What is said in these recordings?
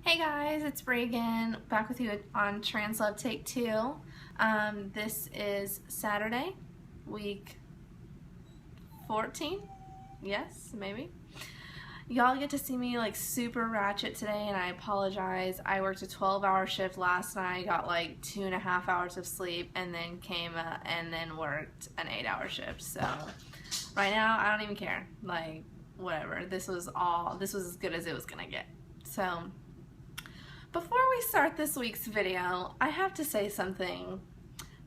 Hey guys, it's Bree again, back with you on Translove Take 2. This is Saturday, week 14? Yes, maybe. Y'all get to see me like super ratchet today, and I apologize. I worked a 12-hour shift last night, got like 2.5 hours of sleep, and then came and then worked an 8-hour shift. So right now, I don't even care. Like, whatever. This was as good as it was gonna get. So before we start this week's video, I have to say something,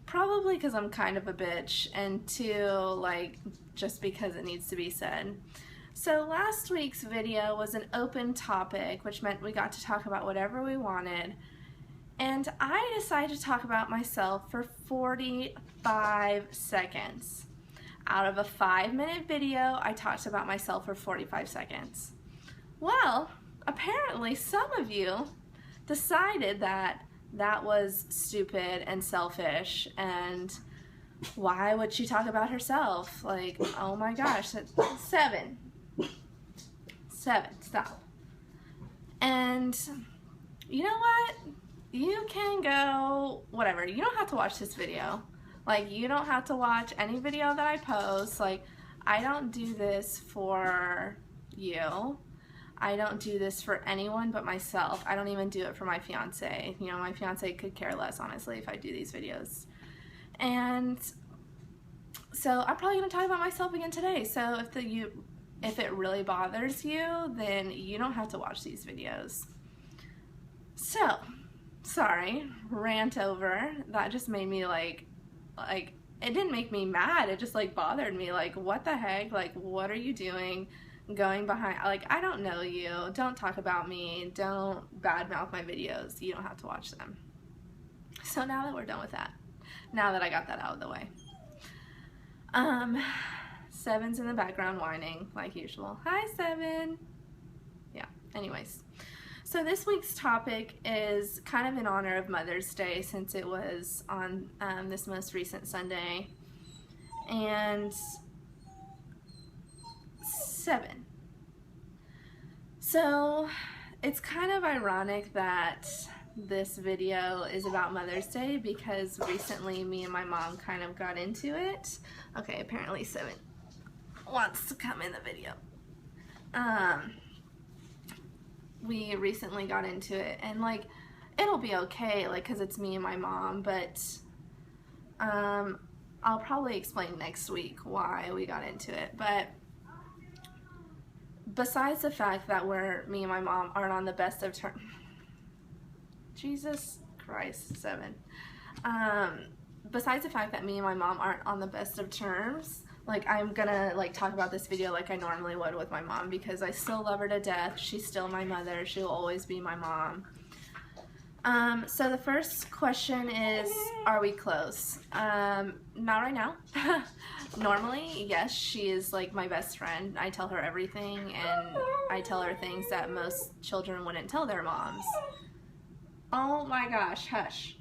probably because I'm kind of a bitch, and two, like, just because it needs to be said. So last week's video was an open topic, which meant we got to talk about whatever we wanted, and I decided to talk about myself for 45 seconds. Out of a 5-minute video, I talked about myself for 45 seconds. Well, apparently some of you decided that that was stupid and selfish, and why would she talk about herself? Like, oh my gosh, seven, stop. And you know what? You can go, whatever. You don't have to watch this video. Like, you don't have to watch any video that I post. Like, I don't do this for you. I don't do this for anyone but myself. I don't even do it for my fiance. You know, my fiance could care less, honestly, if I do these videos. And so I'm probably going to talk about myself again today. So if it really bothers you, then you don't have to watch these videos. So, sorry, rant over. That just made me like it didn't make me mad. It just like bothered me. Like, what the heck? Like, what are you doing? Going behind, like, I don't know you, don't talk about me, don't badmouth my videos, you don't have to watch them. So now that we're done with that, now that I got that out of the way, Seven's in the background whining like usual. Hi, Seven. Yeah, anyways, so this week's topic is kind of in honor of Mother's Day, since it was on this most recent Sunday, and 7. So it's kind of ironic that this video is about Mother's Day, because recently me and my mom kind of got into it. Okay, apparently 7 wants to come in the video. We recently got into it, and like, it'll be okay, like, because it's me and my mom, but I'll probably explain next week why we got into it. But besides the fact that me and my mom aren't on the best of terms, Jesus Christ, 7. Besides the fact that me and my mom aren't on the best of terms, like, I'm gonna like talk about this video like I normally would with my mom, because I still love her to death. She's still my mother. She'll always be my mom. So the first question is, are we close? Not right now. Normally, yes, she is like my best friend. I tell her everything, and I tell her things that most children wouldn't tell their moms. Oh my gosh, hush.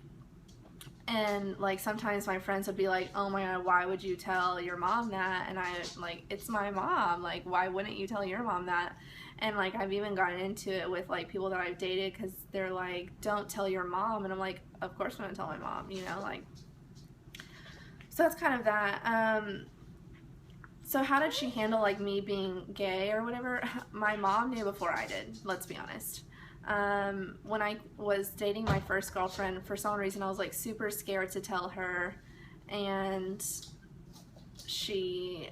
And like, sometimes my friends would be like, oh my god, why would you tell your mom that? And I like, it's my mom, like, why wouldn't you tell your mom that? And like, I've even gotten into it with like people that I've dated, because they're like, don't tell your mom, and I'm like, of course I'm gonna tell my mom, you know, like. So that's kind of that. So how did she handle like me being gay or whatever? My mom knew before I did, let's be honest. When I was dating my first girlfriend, for some reason I was like super scared to tell her, and she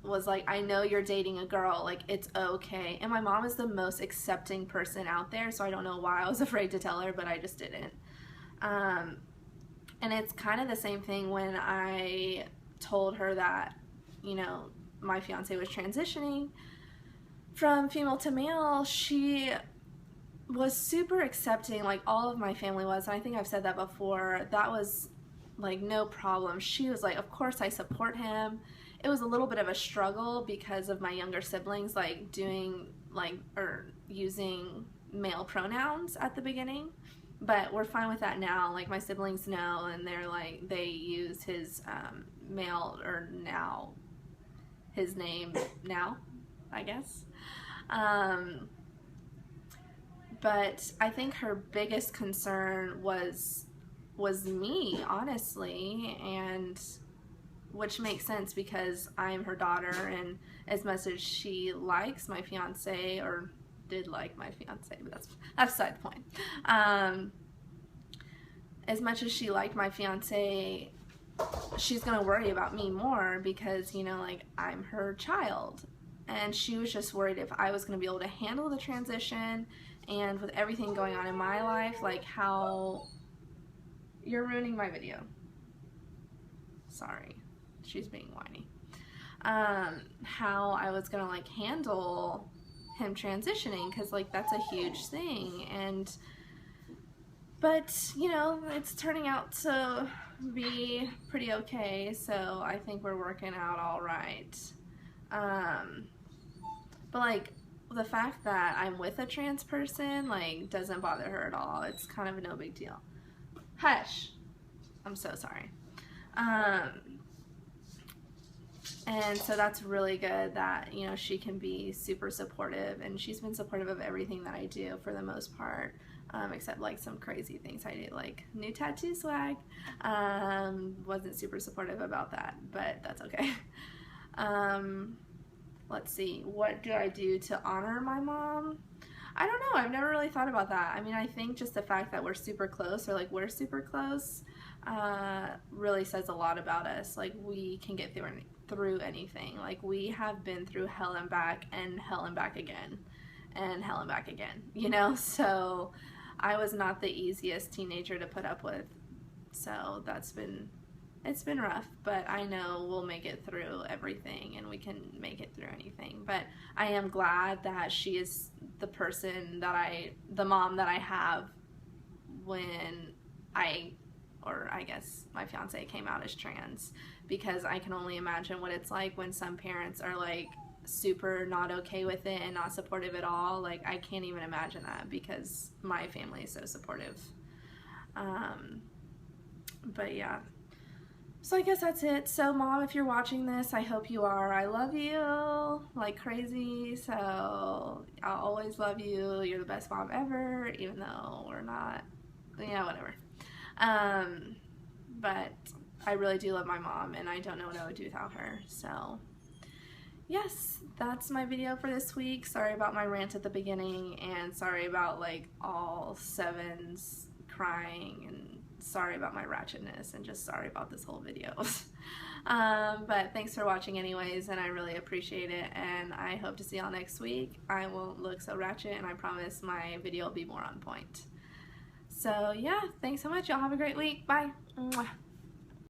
was like, I know you're dating a girl, like, it's okay. And my mom is the most accepting person out there, so I don't know why I was afraid to tell her, but I just didn't. And it's kind of the same thing when I told her that, you know, my fiance was transitioning from female to male. She was super accepting, like all of my family was, and I think I've said that before. That was like no problem. She was like, of course I support him. It was a little bit of a struggle because of my younger siblings like doing like, or using male pronouns at the beginning, but we're fine with that now. Like, my siblings know, and they're like, they use his male, or now, his name now, I guess. But I think her biggest concern was me, honestly, and which makes sense because I'm her daughter, and as much as she likes my fiance, or did like my fiance, but that's beside the point. As much as she liked my fiance, she's gonna worry about me more because, you know, like, I'm her child. And she was just worried if I was gonna be able to handle the transition, and with everything going on in my life, like, how... You're ruining my video. Sorry. She's being whiny. How I was gonna, like, handle him transitioning, because, like, that's a huge thing. But, you know, it's turning out to be pretty okay, so I think we're working out all right. But, like, the fact that I'm with a trans person, like, doesn't bother her at all. It's kind of no big deal. Hush. I'm so sorry. And so that's really good that, you know, she can be super supportive, and she's been supportive of everything that I do for the most part, except like some crazy things I do, like new tattoo swag. Wasn't super supportive about that, but that's okay. Let's see, what do I do to honor my mom? I don't know, I've never really thought about that. I mean, I think just the fact that we're super close, or like we're super close, really says a lot about us. Like, we can get through anything. Like, we have been through hell and back, and hell and back again, and hell and back again, you know? So I was not the easiest teenager to put up with, so it's been rough, but I know we'll make it through everything, and we can make it through anything. But I am glad that she is the person that the mom that I have when I guess my fiance came out as trans, because I can only imagine what it's like when some parents are like super not okay with it and not supportive at all. Like, I can't even imagine that, because my family is so supportive. But yeah. So I guess that's it. So Mom, if you're watching this, I hope you are. I love you like crazy, so I'll always love you. You're the best mom ever, even though we're not, yeah, whatever. But I really do love my mom, and I don't know what I would do without her. So yes, that's my video for this week. Sorry about my rant at the beginning, and sorry about like all sevens crying, and sorry about my ratchetness, and just sorry about this whole video. But thanks for watching anyways, and I really appreciate it, and I hope to see y'all next week. I won't look so ratchet, and I promise my video will be more on point. So yeah, thanks so much. Y'all have a great week. Bye. Mwah.